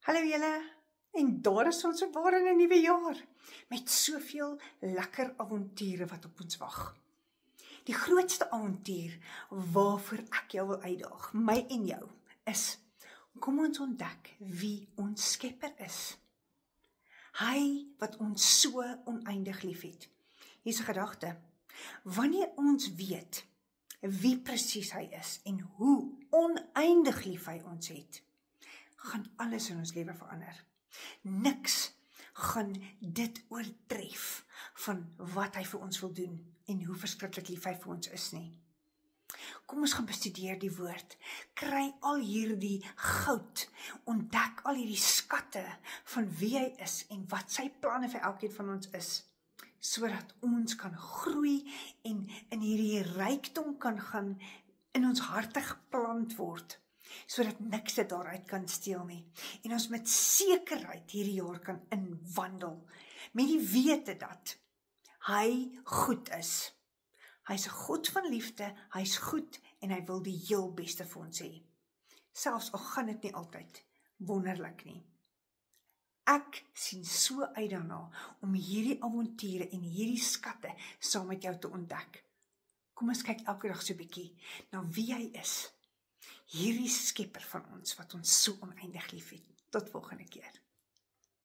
Hallo julle, en daar is ons weer in 'n nuwe jaar, met soveel lekker avonture wat op ons wag. Die grootste avontuur waarvoor ek jou wil uitdaag, my en jou, is, kom ons ontdek wie ons Skepper is. Hy wat ons so oneindig lief het. Hier is 'n gedagte, wanneer ons weet wie presies hy is en hoe oneindig lief hy ons het, gaan alles in ons lewe verander. Niks gaan dit oortref van wat hy vir ons wil doen en hoe verskriklik lief hy vir ons is nie. Kom ons gaan bestudeer die woord, kry al hierdie goud, ontdek al hierdie skatte van wie hy is en wat sy planne vir elkeen van ons is, sodat ons kan groei en in hierdie rykdom kan gaan in ons harte geplant word, sodat niks dit daaruit kan steel nie. En ons met sekerheid hierdie jaar kan inwandel, met die wete dat hy goed is. Hy is 'n God van liefde, hy is goed en hy wil die heel beste vir ons hê. Selfs al gaan dit nie altyd wonderlik nie. Ek sien so uit daarna om hierdie avonture en hierdie skatte saam met jou te ontdek. Kom ons kyk elke dag so 'n bietjie na wie hy is. Hierdie Skepper van ons wat ons so oneindig lief het. Tot volgende keer.